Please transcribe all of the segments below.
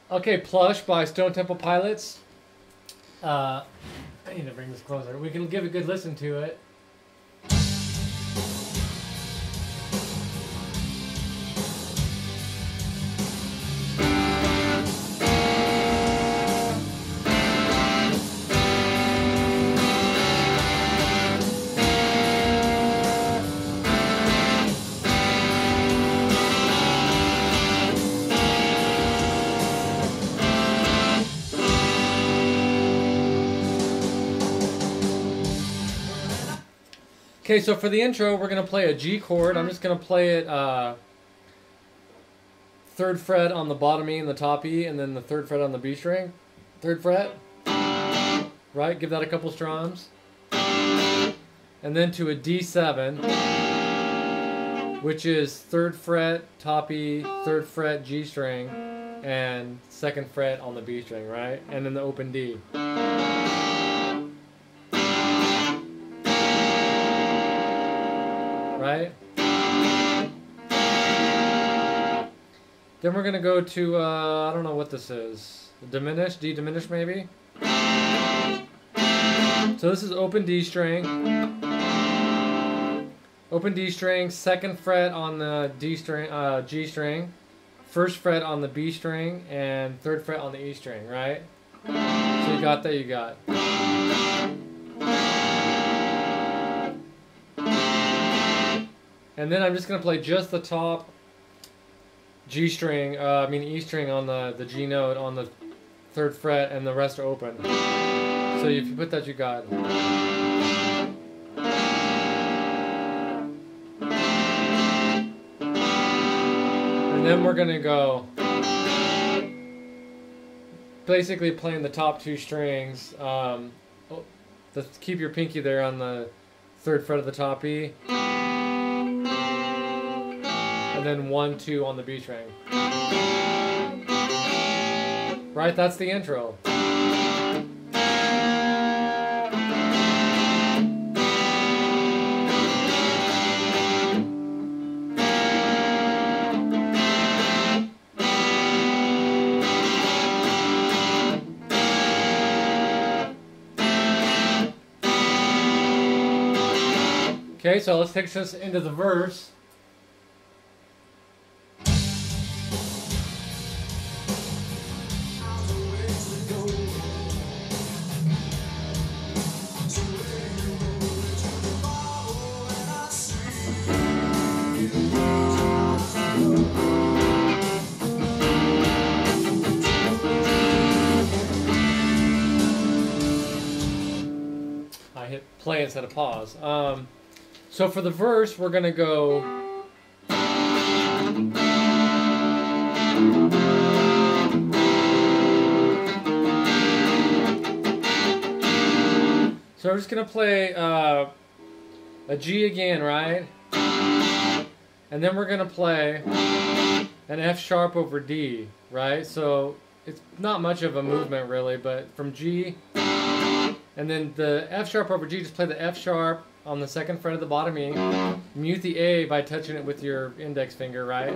Okay, Plush by Stone Temple Pilots. I need to bring this closer. We can give a good listen to it. Okay, so for the intro, we're going to play a G chord. I'm just going to play it 3rd fret on the bottom E and the top E, and then the 3rd fret on the B string. 3rd fret. Right, give that a couple strums. And then to a D7, which is 3rd fret, top E, 3rd fret, G string, and 2nd fret on the B string, right? And then the open D. Right? Then we're gonna go to I don't know what this is. Diminished, D diminished maybe. So this is open D string. Open D string, 2nd fret on the D string, G string, 1st fret on the B string, and 3rd fret on the E string, right? So you got that, you got. And then I'm just going to play just the top G string, E string on the G note on the 3rd fret, and the rest are open. So if you put that, you got. And then we're going to go basically playing the top 2 strings. Keep your pinky there on the 3rd fret of the top E. And then 1, 2 on the B string. Right, that's the intro. Okay, so let's take this into the verse. I hit play instead of pause. So for the verse, we're going to go. So we're just going to play a G again, right? And then we're going to play an F sharp over D, right? So it's not much of a movement really, but from G, and then the F sharp over G, just play the F sharp on the 2nd fret of the bottom E. Mute the A by touching it with your index finger, right?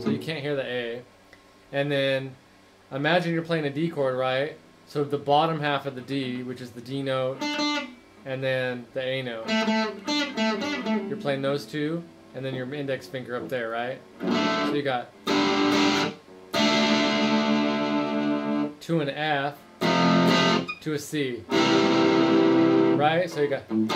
So you can't hear the A. And then imagine you're playing a D chord, right? So the bottom half of the D, which is the D note, and then the A note. You're playing those two, and then your index finger up there, right? So you got to an F, to a C. Right? So you got. And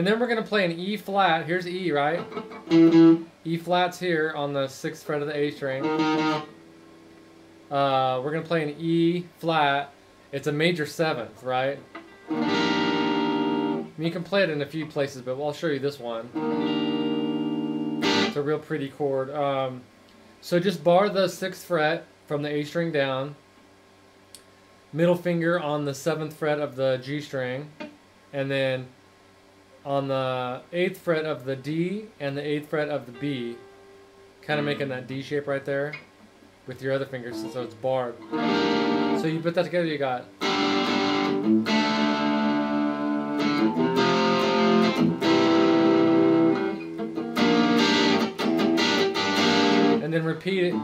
then we're going to play an E flat. Here's E, right? E flat's here on the 6th fret of the A string. We're going to play an E flat. It's a major 7th, right? You can play it in a few places, but I'll show you this one. It's a real pretty chord. So just bar the 6th fret from the A string down, middle finger on the 7th fret of the G string, and then on the 8th fret of the D and the 8th fret of the B, kind of making that D shape right there with your other fingers, so it's barred. So you put that together, you got. repeat it.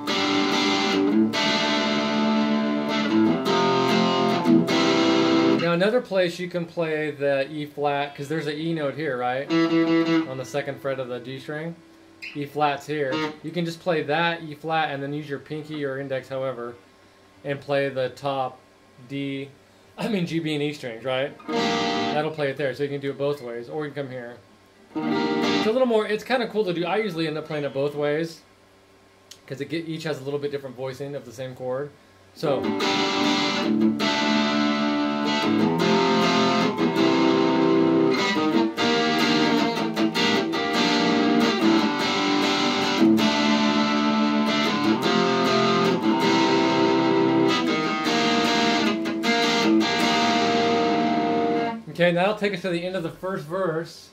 Now another place you can play the E flat, because there's an E note here, right? On the second fret of the D string. E flat's here. You can just play that E flat and then use your pinky or index, however, and play the top G, B, and E strings, right? That'll play it there, so you can do it both ways, or you can come here. It's a little more, it's kind of cool to do. I usually end up playing it both ways, because each has a little bit different voicing of the same chord. So. Okay, now that'll take us to the end of the first verse.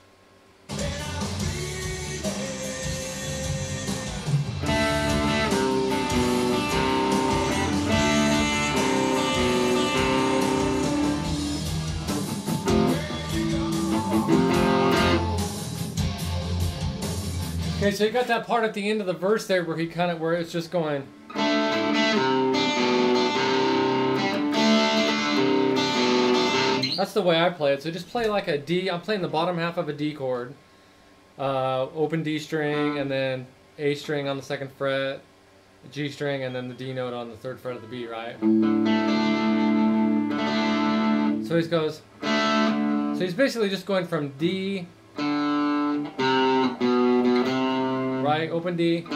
Okay, so you got that part at the end of the verse there where where it's just going. That's the way I play it. So just play like a D. I'm playing the bottom half of a D chord. Open D string, and then A string on the second fret, G string, and then the D note on the third fret of the B, right? So he goes. So he's basically just going from D, right? Open D, 3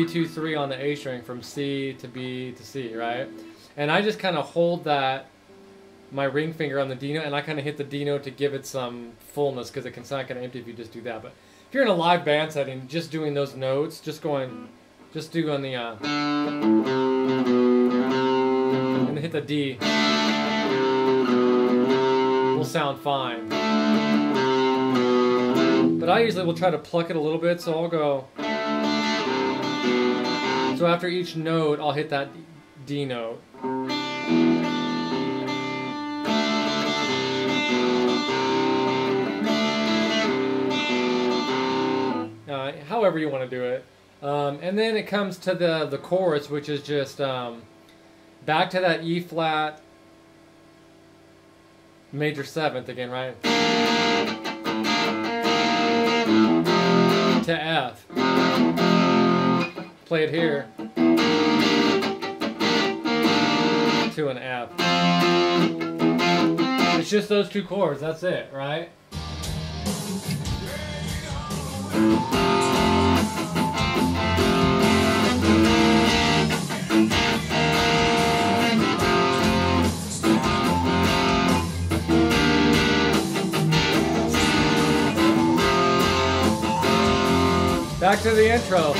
2 3 on the A string from C to B to C, right? And I just kind of hold my ring finger on the D note, and I kind of hit the D note to give it some fullness, because it's not going to empty if you just do that. But if you're in a live band setting, just doing those notes, just doing the, and hit the D, will sound fine. But I usually will try to pluck it a little bit, so I'll go, so after each note, I'll hit that D note. However you want to do it. And then it comes to the chorus, which is just back to that E flat major 7th again, right? To F. Play it here. To an F. It's just those two chords, that's it, right? Back to the intro.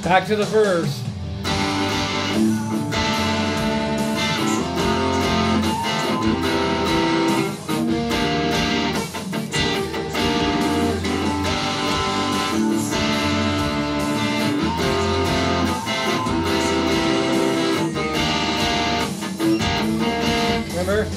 Back to the verse. Remember?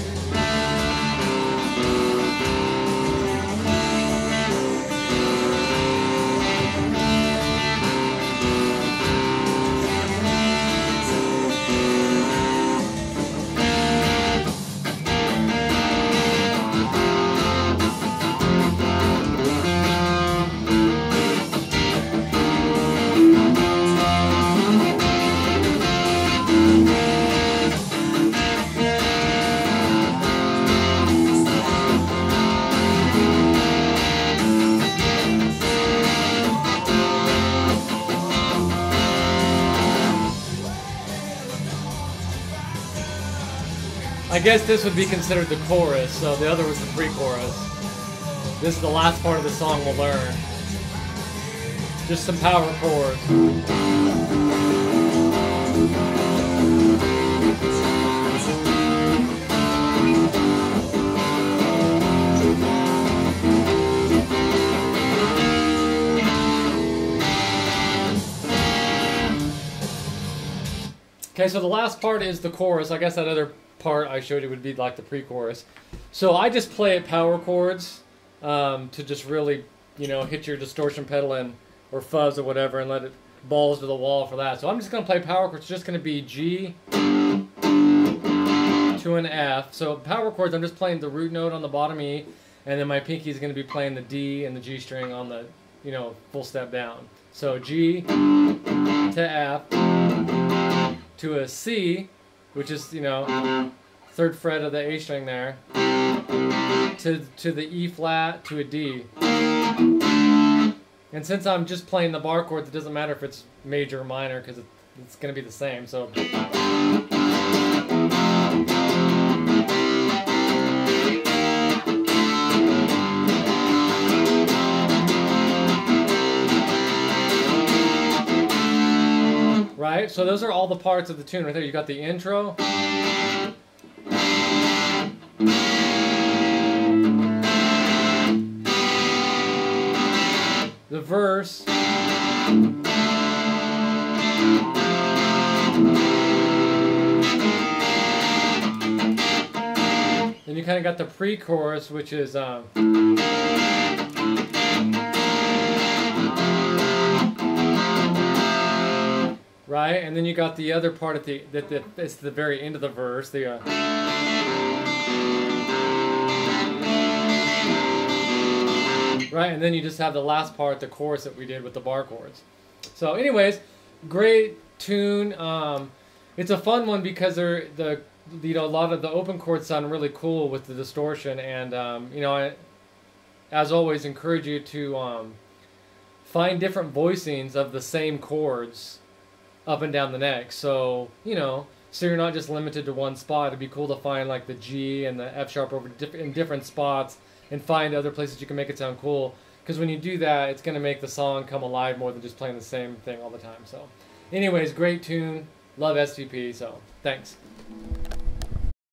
I guess this would be considered the chorus, so the other was the pre-chorus. This is the last part of the song we'll learn. Just some power chords. Okay, so the last part is the chorus. I guess that other part I showed you would be like the pre-chorus. So I just play it power chords to just really, you know, hit your distortion pedal in, or fuzz or whatever, and let it balls to the wall for that. So I'm just going to play power chords. It's just going to be G to an F. So power chords, I'm just playing the root note on the bottom E, and then my pinky is going to be playing the D and the G string on the, you know, full step down. So G to F to a C, which is, you know, third fret of the A string there, to the E flat to a D. And since I'm just playing the bar chords, it doesn't matter if it's major or minor because it's going to be the same. So. Right? So those are all the parts of the tune right there. You got the intro. The verse. Then you kind of got the pre-chorus, which is right, and then you got the other part at it's the very end of the verse. The right, and then you just have the last part, the chorus that we did with the bar chords. So, anyways, great tune. It's a fun one because you know, a lot of the open chords sound really cool with the distortion, and you know, I, as always, encourage you to find different voicings of the same chords up and down the neck. So, you know, so you're not just limited to one spot. It'd be cool to find like the G and the F sharp over in different spots, and find other places you can make it sound cool. Because when you do that, it's going to make the song come alive more than just playing the same thing all the time. So, anyways, great tune. Love SVP. So, thanks.